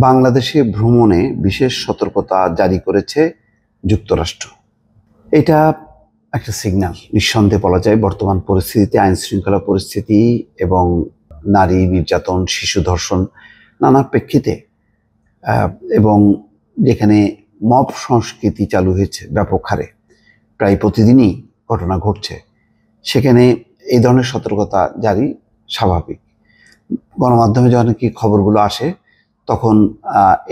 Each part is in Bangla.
বাংলাদেশে ভ্রমণে বিশেষ সতর্কতা জারি করেছে যুক্তরাষ্ট্র। এটা একটা সিগন্যাল, নিঃসন্দেহে বলা যায়। বর্তমান পরিস্থিতিতে আইন শৃঙ্খলা পরিস্থিতি এবং নারী নির্যাতন, শিশু ধর্ষণ নানা প্রেক্ষিতে এবং যেখানে মব সংস্কৃতি চালু হয়েছে ব্যাপক হারে, প্রায় প্রতিদিনই ঘটনা ঘটছে, সেখানে এই ধরনের সতর্কতা জারি স্বাভাবিক। গণমাধ্যমে যখন কি খবরগুলো আসে, তখন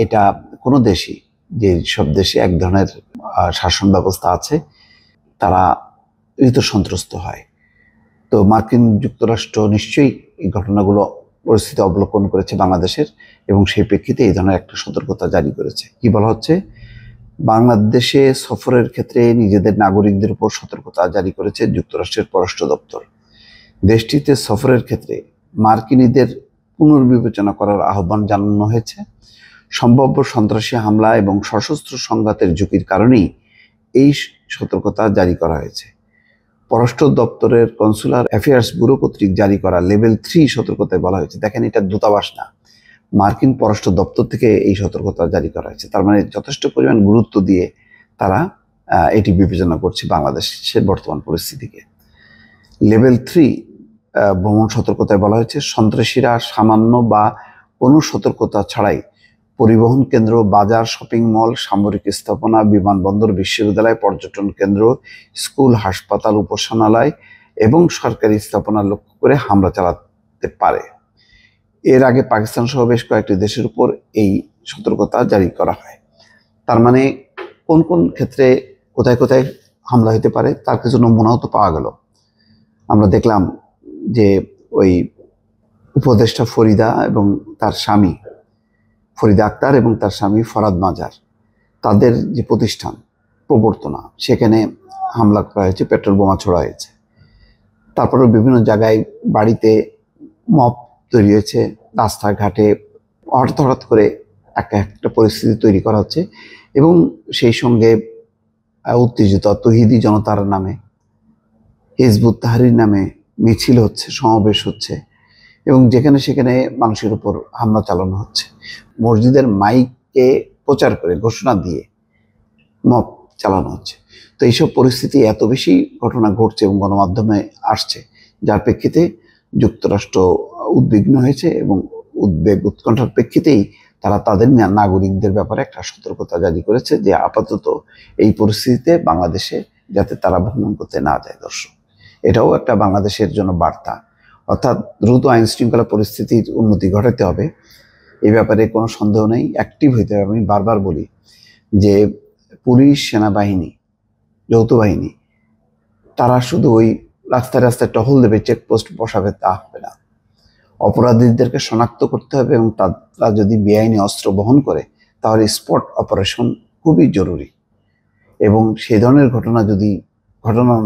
এটা কোনো দেশই, যে সব দেশে এক ধরনের শাসন ব্যবস্থা আছে, তারা সন্ত্রস্ত হয়। তো মার্কিন যুক্তরাষ্ট্র নিশ্চয়ই এই ঘটনাগুলো পরিস্থিতি অবলোকন করেছে বাংলাদেশের, এবং সেই প্রেক্ষিতে এই ধরনের একটা সতর্কতা জারি করেছে। কি বলা হচ্ছে, বাংলাদেশে সফরের ক্ষেত্রে নিজেদের নাগরিকদের উপর সতর্কতা জারি করেছে যুক্তরাষ্ট্রের পররাষ্ট্র দপ্তর। দেশটিতে সফরের ক্ষেত্রে মার্কিনীদের পুনর্বিবেচনা করার আহ্বান জানানো হয়েছে। সম্ভাব্য সন্ত্রাসী হামলা এবং সশস্ত্র সংঘাতের ঝুঁকির কারণেই এই সতর্কতা জারি করা হয়েছে। পররাষ্ট্র দপ্তরের কনসুলার অ্যাফেয়ার্স ব্যুরো কর্তৃক জারি করা লেভেল 3 সতর্কতায় বলা হয়েছে, দেখেন এটা দূতাবাস না, মার্কিন পররাষ্ট্র দপ্তর থেকে এই সতর্কতা জারি করা হয়েছে। তার মানে যথেষ্ট পরিমাণ গুরুত্ব দিয়ে তারা এটি বিবেচনা করছে বাংলাদেশের বর্তমান পরিস্থিতিকে। লেভেল 3 ভ্রমণ সতর্কতায় বলা হয়েছে, সন্ত্রাসীরা সামান্য বা কোনো সতর্কতা ছাড়াই পরিবহন কেন্দ্র, বাজার, শপিং মল, সামরিক স্থাপনা, বিমানবন্দর, বিশ্ববিদ্যালয়, পর্যটন কেন্দ্র, স্কুল, হাসপাতাল, উপাসনালয় এবং সরকারি স্থাপনা লক্ষ্য করে হামলা চালাতে পারে। এর আগে পাকিস্তান সহ বেশ কয়েকটি দেশের উপর এই সতর্কতা জারি করা হয়। তার মানে কোন কোন ক্ষেত্রে কোথায় কোথায় হামলা হতে পারে তার কিছু নমুনাও তো পাওয়া গেল। আমরা দেখলাম যে ওই উপদেষ্টা ফরিদা এবং তার স্বামী ফরিদা আক্তার এবং তার স্বামী ফরাদ মাজার, তাদের যে প্রতিষ্ঠান প্রবর্তনা, সেখানে হামলা করা হয়েছে, পেট্রোল বোমা ছোড়া হয়েছে। তারপরে বিভিন্ন জায়গায় বাড়িতে মব তৈরি হয়েছে, রাস্তাঘাটে হঠাৎ হঠাৎ করে একটা পরিস্থিতি তৈরি করা হচ্ছে, এবং সেই সঙ্গে উত্তেজিত তৌহিদি জনতার নামে, হিজবুত তাহরীর নামে মিছিল হচ্ছে, সমাবেশ হচ্ছে, এবং যেখানে সেখানে মানুষের উপর হামলা চালানো হচ্ছে। মসজিদের মাইকে প্রচার করে ঘোষণা দিয়ে মব চালানো হচ্ছে। তো এইসব পরিস্থিতি এত বেশি ঘটনা ঘটছে এবং গণমাধ্যমে আসছে, যার প্রেক্ষিতে যুক্তরাষ্ট্র উদ্বিগ্ন হয়েছে, এবং উৎকণ্ঠার প্রেক্ষিতেই তারা তাদের নাগরিকদের ব্যাপারে একটা সতর্কতা জারি করেছে যে আপাতত এই পরিস্থিতিতে বাংলাদেশে যাতে তারা ভ্রমণ করতে না যায়। দর্শক, এটাও একটা বাংলাদেশের জন্য বার্তা, অর্থাৎ দ্রুত আইন শৃঙ্খলা পরিস্থিতির উন্নতি ঘটাতে হবে। এই ব্যাপারে কোনো সন্দেহ নেই, অ্যাক্টিভ হইতে হবে। আমি বারবার বলি যে পুলিশ, সেনাবাহিনী, যৌথ বাহিনী, তারা শুধু ওই রাস্তায় রাস্তায় টহল দেবে, চেকপোস্ট বসাবে, তা হবে না। অপরাধীদেরকে শনাক্ত করতে হবে, এবং তারা যদি বেআইনি অস্ত্র বহন করে তাহলে স্পট অপারেশন খুবই জরুরি। এবং সেই ধরনের ঘটনা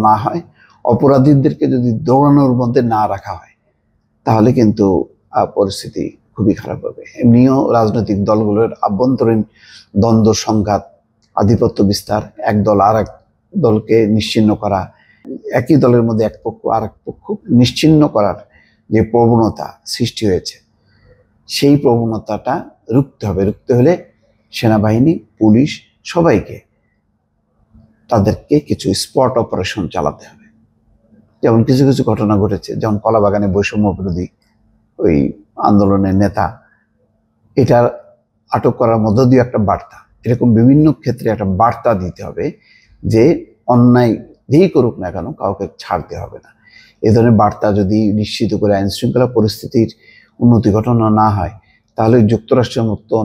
না হয়, অপরাধীদেরকে যদি দৌড়ানোর মধ্যে না রাখা হয়, তাহলে কিন্তু পরিস্থিতি খুবই খারাপ হবে। এমনিও রাজনৈতিক দলগুলোর আভ্যন্তরীণ দ্বন্দ্ব, সংঘাত, আধিপত্য বিস্তার, এক দল আর এক দলকে নিশ্চিহ্ন করা, একই দলের মধ্যে এক পক্ষ আর এক পক্ষ নিশ্চিহ্ন করার যে প্রবণতা সৃষ্টি হয়েছে, সেই প্রবণতাটা রুখতে হবে। রুখতে হলে সেনাবাহিনী, পুলিশ সবাইকে তাদেরকে কিছু স্পট অপারেশন চালাতে হবে। যেমন কিছু কিছু ঘটনা ঘটেছে, যেমন কলাবাগানে বৈষম্য বিরোধী ওই আন্দোলনের নেতা, এটা আটক করার মধ্য দিয়ে একটা বার্তা, এরকম বিভিন্ন ক্ষেত্রে একটা বার্তা দিতে হবে যে অন্যায় যেই করুক না কেন কাউকে ছাড়তে হবে না। এ ধরনের বার্তা যদি নিশ্চিত করে আইন শৃঙ্খলা পরিস্থিতির উন্নতি ঘটানো না হয়, তাহলে যুক্তরাষ্ট্রের মতন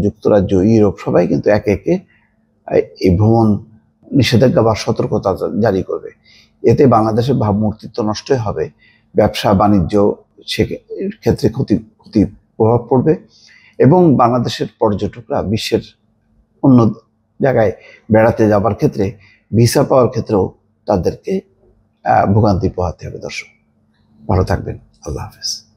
যুক্তরাজ্য, ইউরোপ সবাই কিন্তু একে একে এই ভ্রমণ নিষেধাজ্ঞা বা সতর্কতা জারি করবে। এতে বাংলাদেশের ভাবমূর্তি তো নষ্টই হবে, ব্যবসা বাণিজ্য ক্ষেত্রে ক্ষতি প্রভাব পড়বে, এবং বাংলাদেশের পর্যটকরা বিশ্বের অন্য জায়গায় বেড়াতে যাবার ক্ষেত্রে ভিসা পাওয়ার ক্ষেত্রেও তাদেরকে ভোগান্তি পোহাতে হবে। দর্শক, ভালো থাকবেন। আল্লাহ হাফেজ।